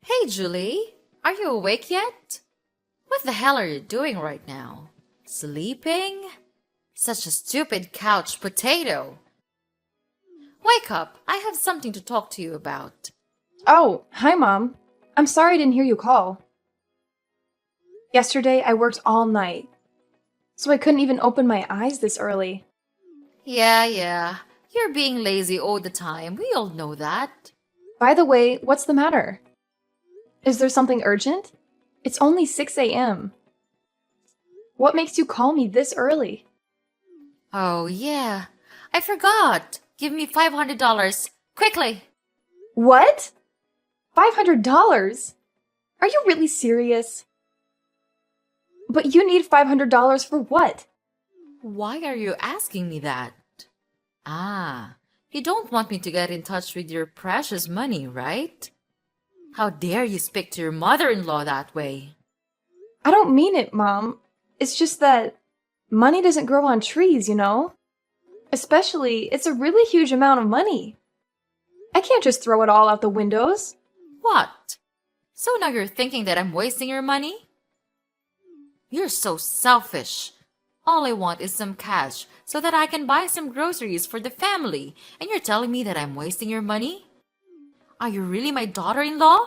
Hey, Julie, are you awake yet? What the hell are you doing right now? Sleeping? Such a stupid couch potato. Wake up, I have something to talk to you about. Oh, hi, Mom. I'm sorry I didn't hear you call. Yesterday, I worked all night, so I couldn't even open my eyes this early. Yeah, you're being lazy all the time. We all know that. By the way, what's the matter? Is there something urgent? It's only 6 a.m. What makes you call me this early? Oh, yeah, I forgot. Give me $500. Quickly. What? $500? Are you really serious? But you need $500 for what? Why are you asking me that? Ah, you don't want me to get in touch with your precious money, right? How dare you speak to your mother-in-law that way? I don't mean it, Mom. It's just that money doesn't grow on trees, you know? Especially, it's a really huge amount of money. I can't just throw it all out the windows. What? So now you're thinking that I'm wasting your money? You're so selfish. All I want is some cash so that I can buy some groceries for the family, and you're telling me that I'm wasting your money? Are you really my daughter-in-law?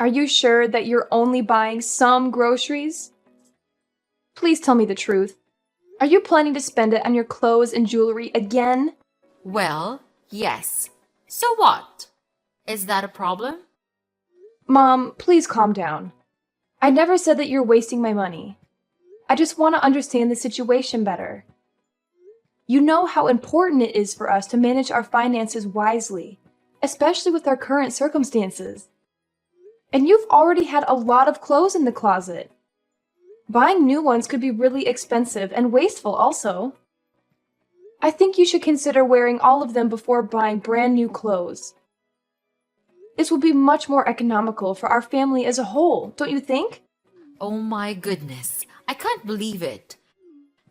Are you sure that you're only buying some groceries? Please tell me the truth. Are you planning to spend it on your clothes and jewelry again? Well, yes. So what? Is that a problem? Mom, please calm down. I never said that you're wasting my money. I just want to understand the situation better. You know how important it is for us to manage our finances wisely, especially with our current circumstances. And you've already had a lot of clothes in the closet. Buying new ones could be really expensive and wasteful also. I think you should consider wearing all of them before buying brand new clothes. This will be much more economical for our family as a whole, don't you think? Oh my goodness, I can't believe it.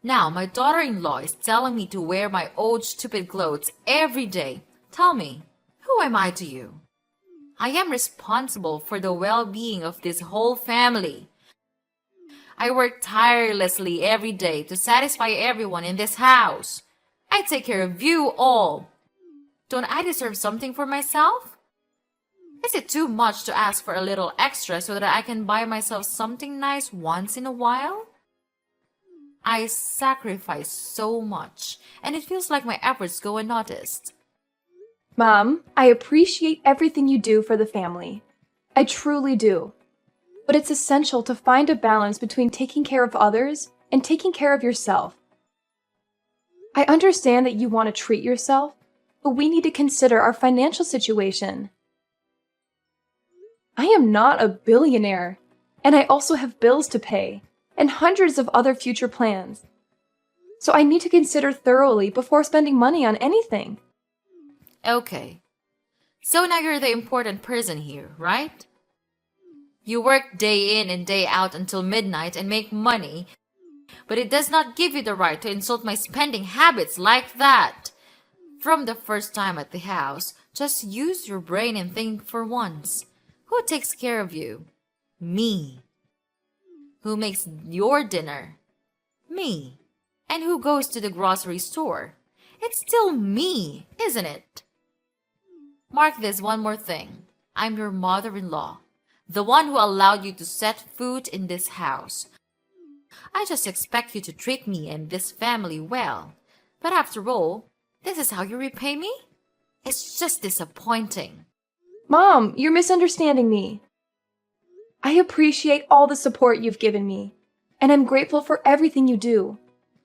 Now my daughter-in-law is telling me to wear my old stupid clothes every day. Tell me, who am I to you? I am responsible for the well-being of this whole family. I work tirelessly every day to satisfy everyone in this house. I take care of you all. Don't I deserve something for myself? Is it too much to ask for a little extra so that I can buy myself something nice once in a while? I sacrifice so much, and it feels like my efforts go unnoticed. Mom, I appreciate everything you do for the family. I truly do. But it's essential to find a balance between taking care of others and taking care of yourself. I understand that you want to treat yourself, but we need to consider our financial situation. I am not a billionaire, and I also have bills to pay and hundreds of other future plans. So I need to consider thoroughly before spending money on anything. Okay, so now you're the important person here, right? You work day in and day out until midnight and make money, but it does not give you the right to insult my spending habits like that. From the first time at the house, just use your brain and think for once. Who takes care of you? Me. Who makes your dinner? Me. And who goes to the grocery store? It's still me, isn't it? Mark this one more thing. I'm your mother-in-law, the one who allowed you to set foot in this house. I just expect you to treat me and this family well. But after all, this is how you repay me? It's just disappointing. Mom, you're misunderstanding me. I appreciate all the support you've given me, and I'm grateful for everything you do.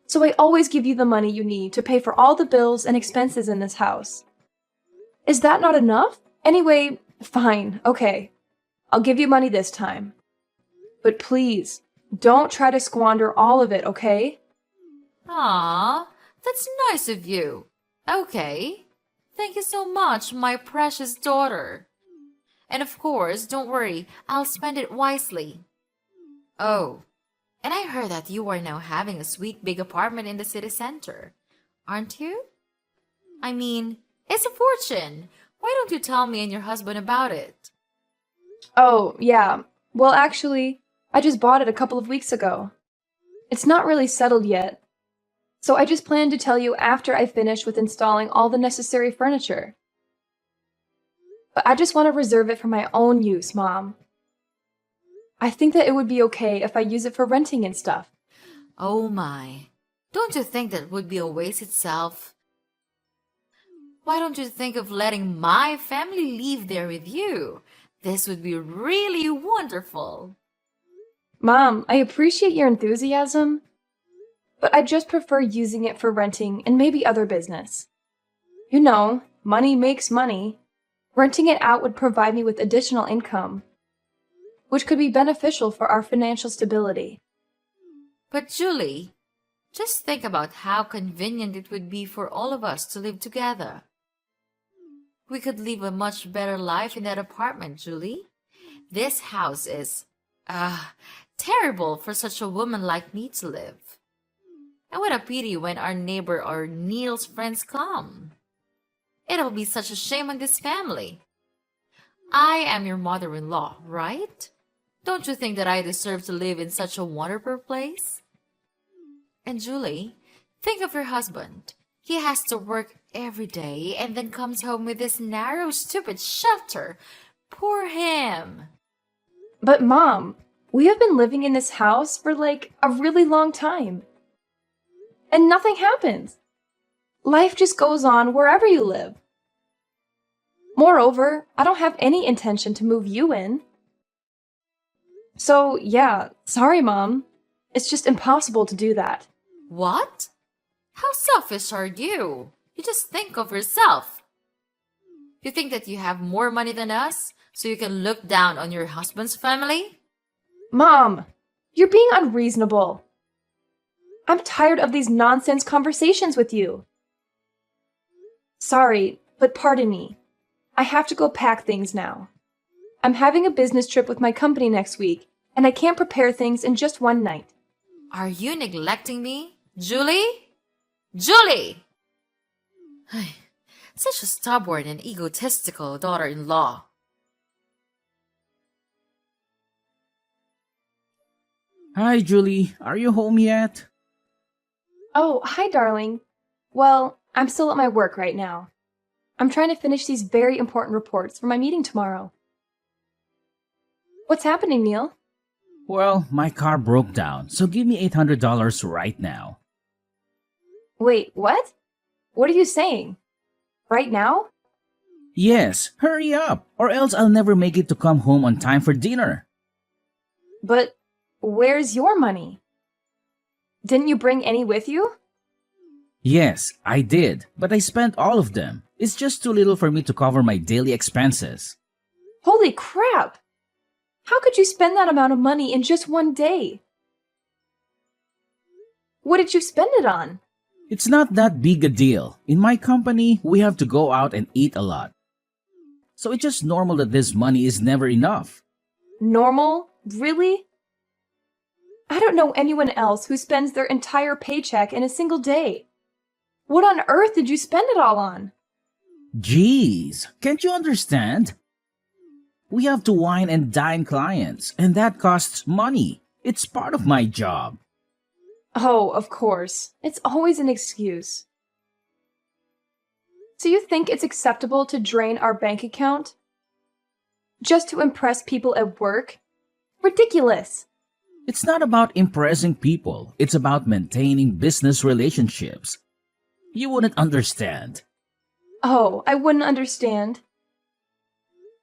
So I always give you the money you need to pay for all the bills and expenses in this house. Is that not enough? Anyway, fine, okay. I'll give you money this time. But please, don't try to squander all of it, okay? Ah, that's nice of you. Okay. Thank you so much, my precious daughter. And of course, don't worry, I'll spend it wisely. Oh, and I heard that you are now having a sweet big apartment in the city center, aren't you? I mean, it's a fortune. Why don't you tell me and your husband about it? Oh, yeah. Well, actually, I just bought it a couple of weeks ago. It's not really settled yet, so I just planned to tell you after I finish with installing all the necessary furniture. But I just want to reserve it for my own use, Mom. I think that it would be okay if I use it for renting and stuff. Oh my. Don't you think that would be a waste itself? Why don't you think of letting my family live there with you? This would be really wonderful. Mom, I appreciate your enthusiasm, but I just prefer using it for renting and maybe other business. You know, money makes money. Renting it out would provide me with additional income, which could be beneficial for our financial stability. But Julie, just think about how convenient it would be for all of us to live together. We could live a much better life in that apartment, Julie. This house is, terrible for such a woman like me to live. And what a pity when our neighbor or Neil's friends come. It'll be such a shame on this family. I am your mother-in-law, right? Don't you think that I deserve to live in such a wonderful place? And Julie, think of your husband. He has to work every day and then comes home with this narrow, stupid shelter. Poor him. But Mom, we have been living in this house for like a really long time. And nothing happens. Life just goes on wherever you live. Moreover, I don't have any intention to move you in. So, yeah, sorry, Mom. It's just impossible to do that. What? How selfish are you? You just think of yourself. You think that you have more money than us, so you can look down on your husband's family? Mom, you're being unreasonable. I'm tired of these nonsense conversations with you. Sorry, but pardon me. I have to go pack things now. I'm having a business trip with my company next week, and I can't prepare things in just one night. Are you neglecting me? Julie? Julie! Such a stubborn and egotistical daughter-in-law. Hi, Julie. Are you home yet? Oh, hi, darling. Well, I'm still at my work right now. I'm trying to finish these very important reports for my meeting tomorrow. What's happening, Neil? Well, my car broke down, so give me $800 right now. Wait, what? What are you saying? Right now? Yes, hurry up, or else I'll never make it to come home on time for dinner. But where's your money? Didn't you bring any with you? Yes, I did, but I spent all of them. It's just too little for me to cover my daily expenses. Holy crap! How could you spend that amount of money in just one day? What did you spend it on? It's not that big a deal. In my company, we have to go out and eat a lot. So it's just normal that this money is never enough. Normal? Really? I don't know anyone else who spends their entire paycheck in a single day. What on earth did you spend it all on? Jeez, can't you understand? We have to wine and dine clients, and that costs money. It's part of my job. Oh, of course. It's always an excuse. So you think it's acceptable to drain our bank account? Just to impress people at work? Ridiculous! It's not about impressing people, it's about maintaining business relationships. You wouldn't understand. Oh, I wouldn't understand.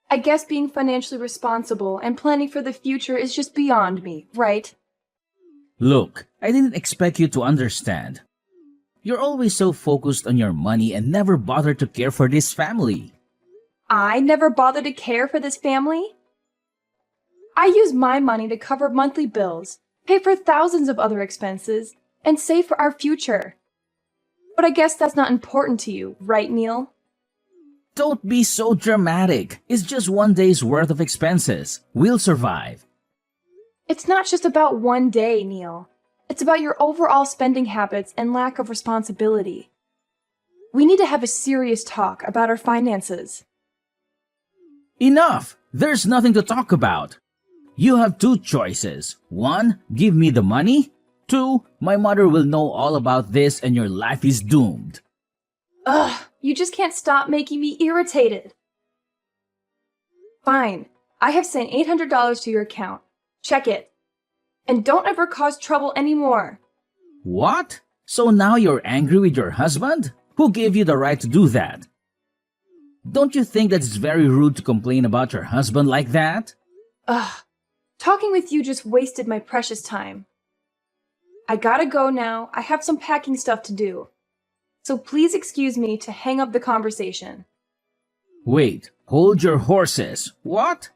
I guess being financially responsible and planning for the future is just beyond me, right? Look, I didn't expect you to understand. You're always so focused on your money and never bother to care for this family. I never bother to care for this family? I use my money to cover monthly bills, pay for thousands of other expenses, and save for our future. But I guess that's not important to you, right, Neil? Don't be so dramatic. It's just one day's worth of expenses. We'll survive. It's not just about one day, Neil. It's about your overall spending habits and lack of responsibility. We need to have a serious talk about our finances. Enough! There's nothing to talk about. You have two choices. One, give me the money. Two, my mother will know all about this and your life is doomed. Ugh, you just can't stop making me irritated. Fine, I have sent $800 to your account. Check it. And don't ever cause trouble anymore. What? So now you're angry with your husband? Who gave you the right to do that? Don't you think that it's very rude to complain about your husband like that? Ugh, talking with you just wasted my precious time. I gotta go now. I have some packing stuff to do. So please excuse me to hang up the conversation. Wait, hold your horses. What?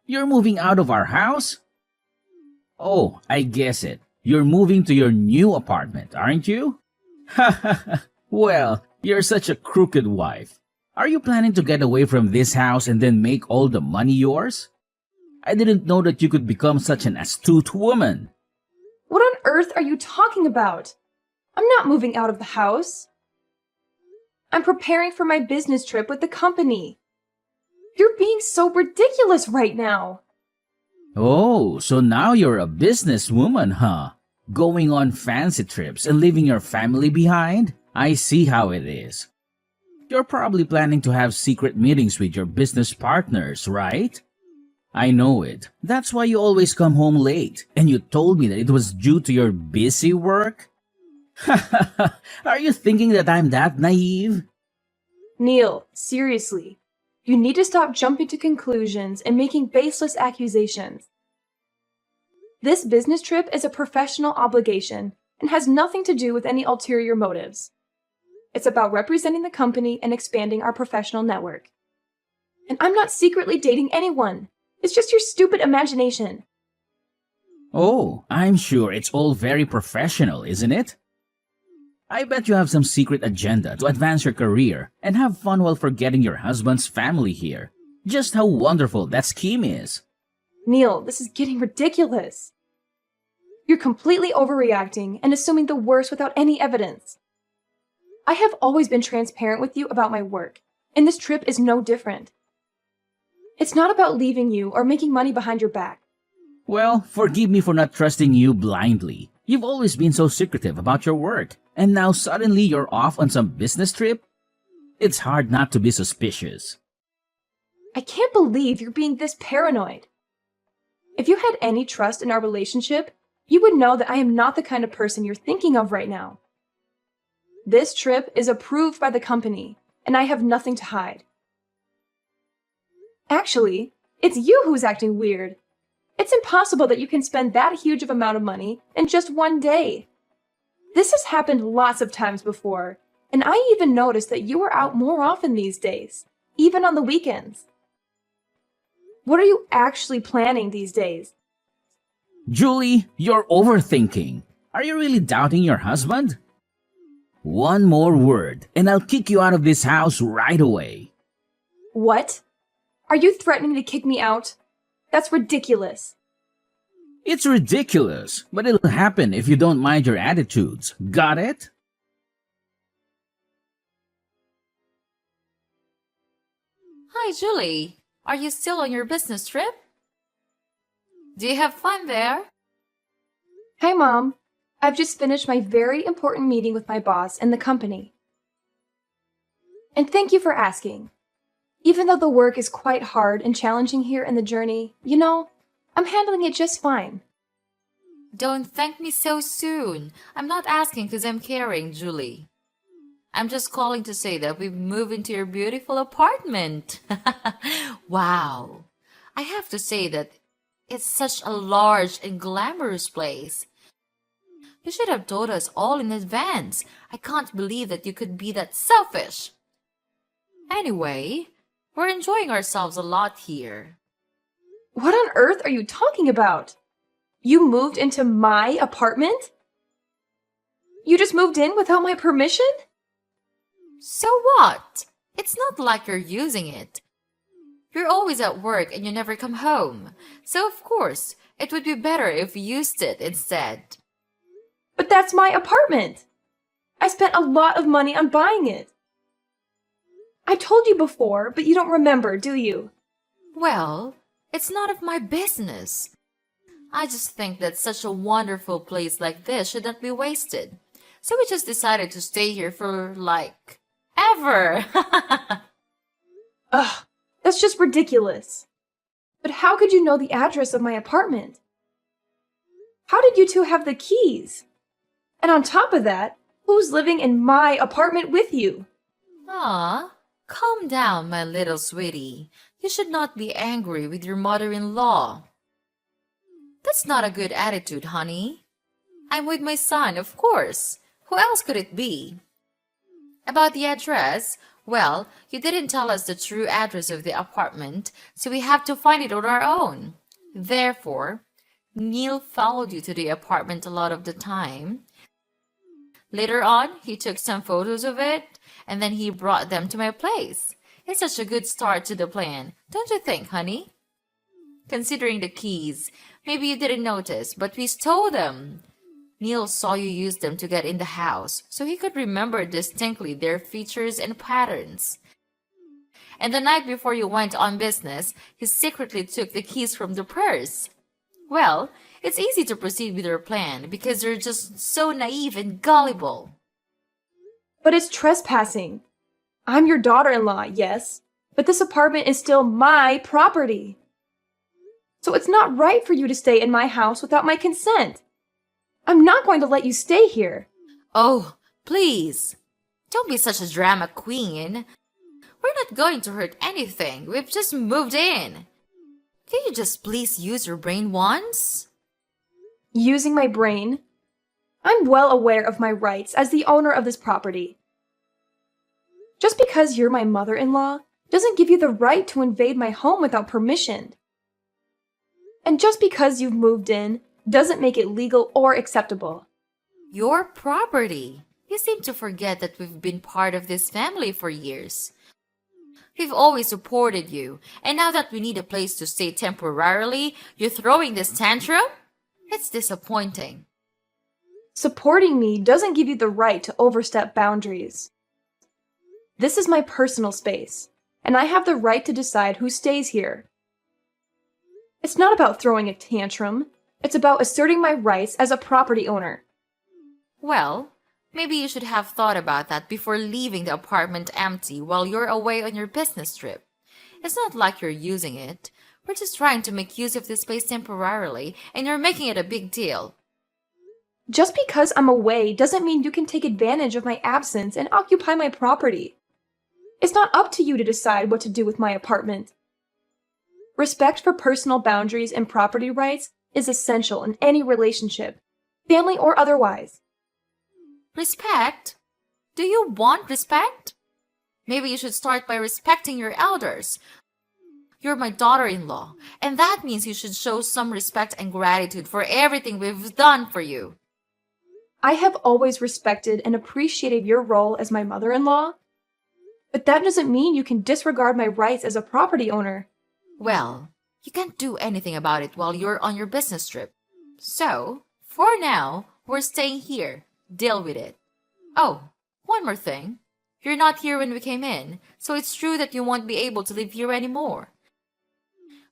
You're moving out of our house? Oh, I guess it. You're moving to your new apartment, aren't you? Ha ha ha. Well, you're such a crooked wife. Are you planning to get away from this house and then make all the money yours? I didn't know that you could become such an astute woman. What on earth are you talking about? I'm not moving out of the house. I'm preparing for my business trip with the company. You're being so ridiculous right now. Oh, so now you're a businesswoman, huh? Going on fancy trips and leaving your family behind? I see how it is. You're probably planning to have secret meetings with your business partners, right? I know it. That's why you always come home late. And you told me that it was due to your busy work? Are you thinking that I'm that naive? Neil, seriously. You need to stop jumping to conclusions and making baseless accusations. This business trip is a professional obligation and has nothing to do with any ulterior motives. It's about representing the company and expanding our professional network. And I'm not secretly dating anyone. It's just your stupid imagination. Oh, I'm sure it's all very professional, isn't it? I bet you have some secret agenda to advance your career and have fun while forgetting your husband's family here. Just how wonderful that scheme is. Neil, this is getting ridiculous. You're completely overreacting and assuming the worst without any evidence. I have always been transparent with you about my work, and this trip is no different. It's not about leaving you or making money behind your back. Well, forgive me for not trusting you blindly. You've always been so secretive about your work, and now suddenly you're off on some business trip? It's hard not to be suspicious. I can't believe you're being this paranoid. If you had any trust in our relationship, you would know that I am not the kind of person you're thinking of right now. This trip is approved by the company, and I have nothing to hide. Actually, it's you who's acting weird. It's impossible that you can spend that huge of amount of money in just one day. This has happened lots of times before, and I even noticed that you are out more often these days, even on the weekends. What are you actually planning these days? Julie, you're overthinking. Are you really doubting your husband? One more word, and I'll kick you out of this house right away. What? Are you threatening to kick me out? That's ridiculous. It's ridiculous, but it'll happen if you don't mind your attitudes. Got it? Hi, Julie. Are you still on your business trip? Do you have fun there? Hi, Mom. I've just finished my very important meeting with my boss and the company. And thank you for asking. Even though the work is quite hard and challenging here in the journey, I'm handling it just fine. Don't thank me so soon. I'm not asking because I'm caring, Julie. I'm just calling to say that we've moved into your beautiful apartment. Wow. I have to say that it's such a large and glamorous place. You should have told us all in advance. I can't believe that you could be that selfish. Anyway, we're enjoying ourselves a lot here. What on earth are you talking about? You moved into my apartment? You just moved in without my permission? So what? It's not like you're using it. You're always at work and you never come home. So of course, it would be better if you used it instead. But that's my apartment. I spent a lot of money on buying it. I told you before, but you don't remember, do you? Well, It's none of my business. I just think that such a wonderful place like this should not be wasted. So we just decided to stay here for, like, ever. Ugh, that's just ridiculous. But how could you know the address of my apartment? How did you two have the keys? And on top of that, who's living in my apartment with you? Ah, calm down, my little sweetie. You should not be angry with your mother-in-law. That's not a good attitude, honey. I'm with my son, of course. Who else could it be? About the address, well, you didn't tell us the true address of the apartment, so we have to find it on our own. Therefore, Neil followed you to the apartment a lot of the time. Later on, he took some photos of it, and then he brought them to my place. It's such a good start to the plan, don't you think, honey? Considering the keys, maybe you didn't notice, but we stole them. Neil saw you use them to get in the house, so he could remember distinctly their features and patterns. And the night before you went on business, he secretly took the keys from the purse. Well, it's easy to proceed with your plan because you're just so naive and gullible. But it's trespassing. I'm your daughter-in-law, yes, but this apartment is still my property. So it's not right for you to stay in my house without my consent. I'm not going to let you stay here. Oh, please. Don't be such a drama queen. We're not going to hurt anything. We've just moved in. Can you just please use your brain once? Using my brain? I'm well aware of my rights as the owner of this property. Just because you're my mother-in-law doesn't give you the right to invade my home without permission. And just because you've moved in doesn't make it legal or acceptable. Your property. You seem to forget that we've been part of this family for years. We've always supported you, and now that we need a place to stay temporarily, you're throwing this tantrum? It's disappointing. Supporting me doesn't give you the right to overstep boundaries. This is my personal space, and I have the right to decide who stays here. It's not about throwing a tantrum. It's about asserting my rights as a property owner. Well, maybe you should have thought about that before leaving the apartment empty while you're away on your business trip. It's not like you're using it. We're just trying to make use of this space temporarily, and you're making it a big deal. Just because I'm away doesn't mean you can take advantage of my absence and occupy my property. It's not up to you to decide what to do with my apartment. Respect for personal boundaries and property rights is essential in any relationship, family or otherwise. Respect? Do you want respect? Maybe you should start by respecting your elders. You're my daughter-in-law, and that means you should show some respect and gratitude for everything we've done for you. I have always respected and appreciated your role as my mother-in-law, but that doesn't mean you can disregard my rights as a property owner. Well, you can't do anything about it while you're on your business trip. So, for now, we're staying here. Deal with it. Oh, one more thing. You're not here when we came in, so it's true that you won't be able to live here anymore.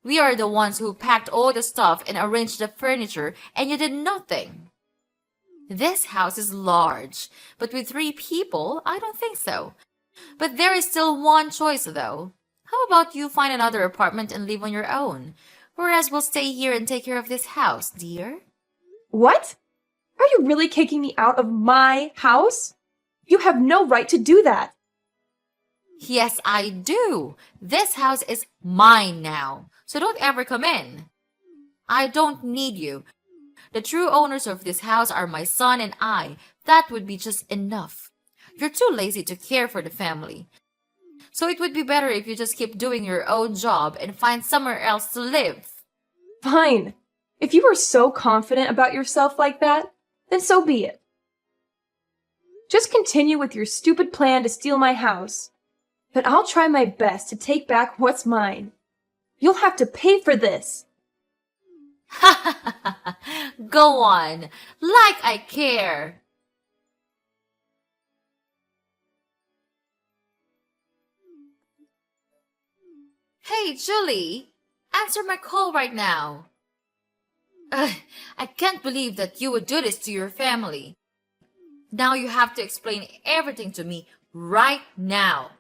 We are the ones who packed all the stuff and arranged the furniture, and you did nothing. This house is large, but with 3 people, I don't think so. But there is still one choice, though. How about you find another apartment and live on your own? Whereas we'll stay here and take care of this house, dear. What? Are you really kicking me out of my house? You have no right to do that. Yes, I do. This house is mine now, so don't ever come in. I don't need you. The true owners of this house are my son and I. That would be just enough. You're too lazy to care for the family. So it would be better if you just keep doing your own job and find somewhere else to live. Fine. If you are so confident about yourself like that, then so be it. Just continue with your stupid plan to steal my house. But I'll try my best to take back what's mine. You'll have to pay for this. Go on, like I care. Hey, Julie, Answer my call right now. I can't believe that you would do this to your family. Now you have to explain everything to me right now.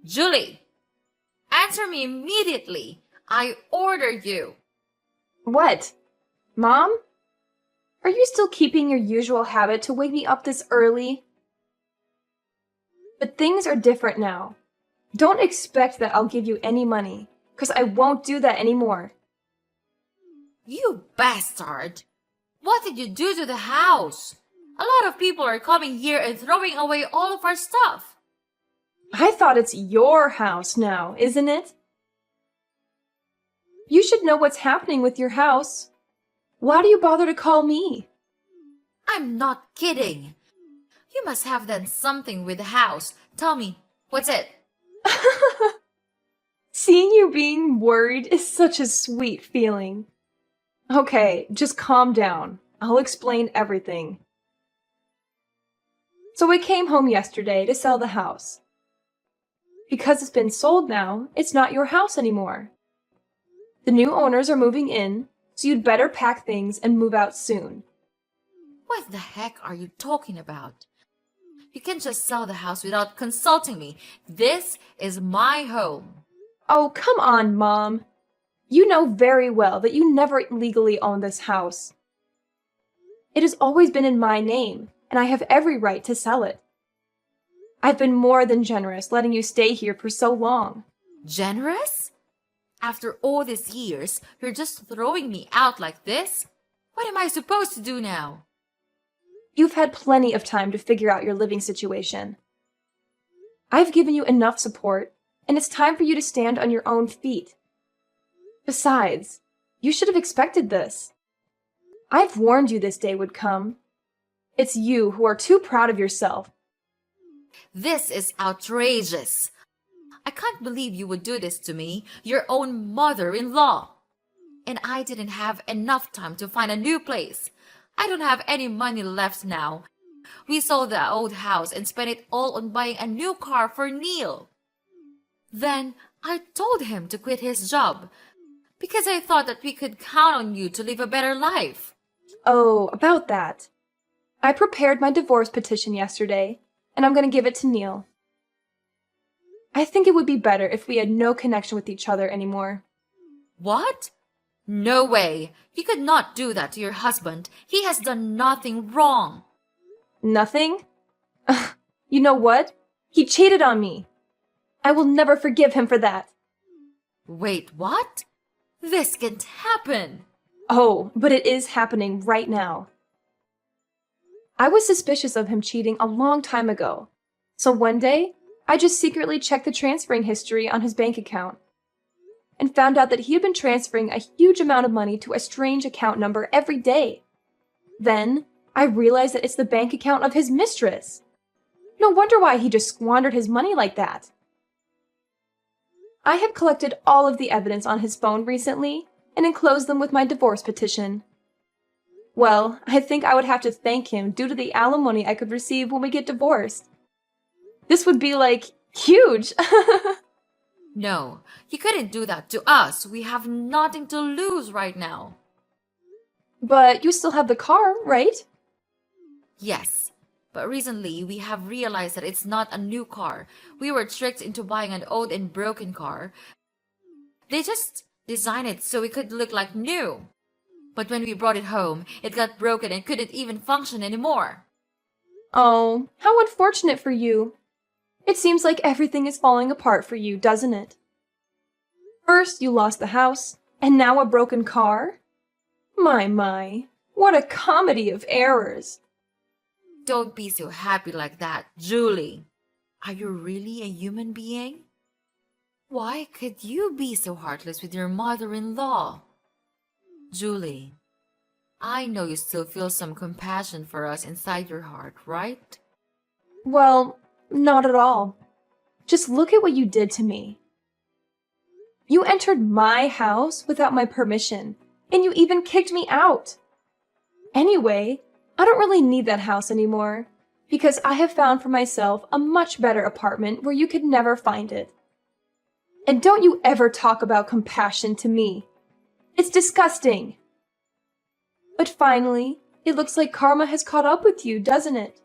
Julie, answer me immediately. I order you. What? Mom? Are you still keeping your usual habit to wake me up this early? But things are different now. Don't expect that I'll give you any money, because I won't do that anymore. You bastard! What did you do to the house? A lot of people are coming here and throwing away all of our stuff. I thought it's your house now, isn't it? You should know what's happening with your house. Why do you bother to call me? I'm not kidding. You must have done something with the house. Tell me, what's it? Seeing you being worried is such a sweet feeling. Okay, just calm down. I'll explain everything. So I came home yesterday to sell the house. Because it's been sold now, it's not your house anymore. The new owners are moving in, so you'd better pack things and move out soon. What the heck are you talking about? You can't just sell the house without consulting me. This is my home. Oh, come on, Mom. You know very well that you never legally own this house. It has always been in my name, and I have every right to sell it. I've been more than generous letting you stay here for so long. Generous? After all these years, you're just throwing me out like this? What am I supposed to do now? You've had plenty of time to figure out your living situation. I've given you enough support, and it's time for you to stand on your own feet. Besides, you should have expected this. I've warned you this day would come. It's you who are too proud of yourself. This is outrageous. I can't believe you would do this to me, your own mother-in-law. And I didn't have enough time to find a new place. I don't have any money left now. We sold the old house and spent it all on buying a new car for Neil. Then I told him to quit his job because I thought that we could count on you to live a better life. Oh, about that. I prepared my divorce petition yesterday, and I'm going to give it to Neil. I think it would be better if we had no connection with each other anymore. What? No way. You could not do that to your husband. He has done nothing wrong. Nothing? You know what? He cheated on me. I will never forgive him for that. Wait, what? This can't happen. Oh, but it is happening right now. I was suspicious of him cheating a long time ago. So one day, I just secretly checked the transferring history on his bank account and found out that he had been transferring a huge amount of money to a strange account number every day. Then, I realized that it's the bank account of his mistress. No wonder why he just squandered his money like that. I have collected all of the evidence on his phone recently and enclosed them with my divorce petition. Well, I think I would have to thank him due to the alimony I could receive when we get divorced. This would be, huge! No, you couldn't do that to us. We have nothing to lose right now. But you still have the car, right? Yes, but recently we have realized that it's not a new car. We were tricked into buying an old and broken car. They just designed it so it could look like new. But when we brought it home, it got broken and couldn't even function anymore. Oh, how unfortunate for you. It seems like everything is falling apart for you, doesn't it? First you lost the house, and now a broken car? My, what a comedy of errors. Don't be so happy like that, Julie. Are you really a human being? Why could you be so heartless with your mother-in-law? Julie, I know you still feel some compassion for us inside your heart, right? Well, not at all. Just look at what you did to me. You entered my house without my permission, and you even kicked me out. Anyway, I don't really need that house anymore, because I have found for myself a much better apartment where you could never find it. And don't you ever talk about compassion to me, It's disgusting. But finally, it looks like karma has caught up with you, doesn't it?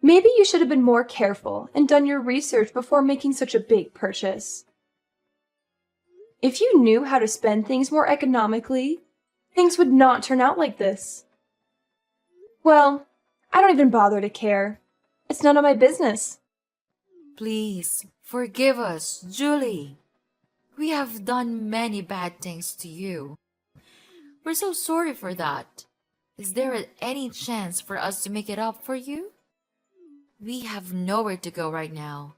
Maybe you should have been more careful and done your research before making such a big purchase. If you knew how to spend things more economically, things would not turn out like this. Well, I don't even bother to care. It's none of my business. Please, forgive us, Julie. We have done many bad things to you. We're so sorry for that. Is there any chance for us to make it up for you? We have nowhere to go right now,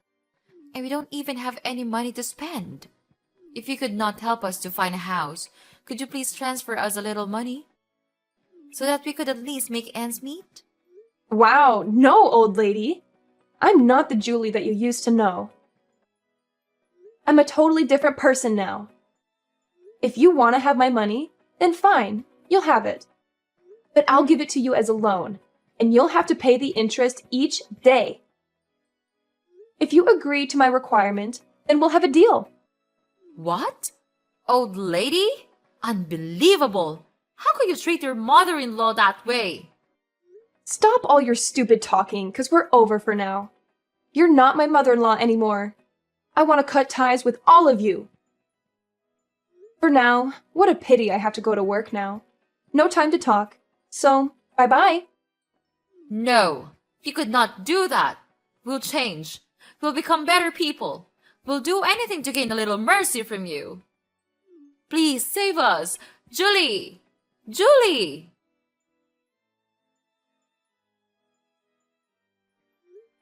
and we don't even have any money to spend. If you could not help us to find a house, could you please transfer us a little money so that we could at least make ends meet? Wow, no, old lady. I'm not the Julie that you used to know. I'm a totally different person now. If you want to have my money, then fine, you'll have it. But I'll give it to you as a loan, and you'll have to pay the interest each day. If you agree to my requirement, then we'll have a deal. What? Old lady? Unbelievable! How could you treat your mother-in-law that way? Stop all your stupid talking, 'cause we're over for now. You're not my mother-in-law anymore. I want to cut ties with all of you. For now, what a pity I have to go to work now. No time to talk. So, bye-bye. No, you could not do that. We'll change. We'll become better people. We'll do anything to gain a little mercy from you. Please save us. Julie! Julie!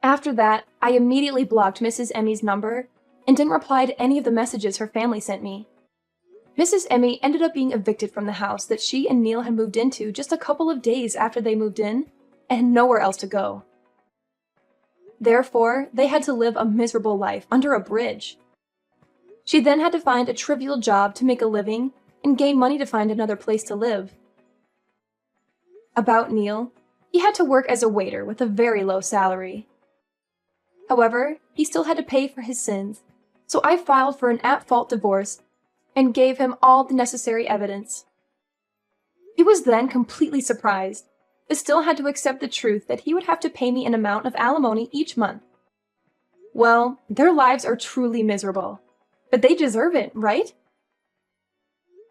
After that, I immediately blocked Mrs. Emmy's number and didn't reply to any of the messages her family sent me. Mrs. Emmy ended up being evicted from the house that she and Neil had moved into just a couple of days after they moved in and had nowhere else to go. Therefore, they had to live a miserable life under a bridge. She then had to find a trivial job to make a living and gain money to find another place to live. About Neil, he had to work as a waiter with a very low salary. However, he still had to pay for his sins, so I filed for an at-fault divorce and gave him all the necessary evidence. He was then completely surprised, but still had to accept the truth that he would have to pay me an amount of alimony each month. Well, their lives are truly miserable, but they deserve it, right?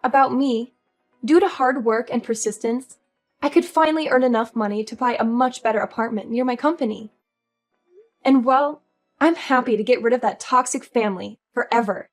About me, due to hard work and persistence, I could finally earn enough money to buy a much better apartment near my company. And well, I'm happy to get rid of that toxic family forever.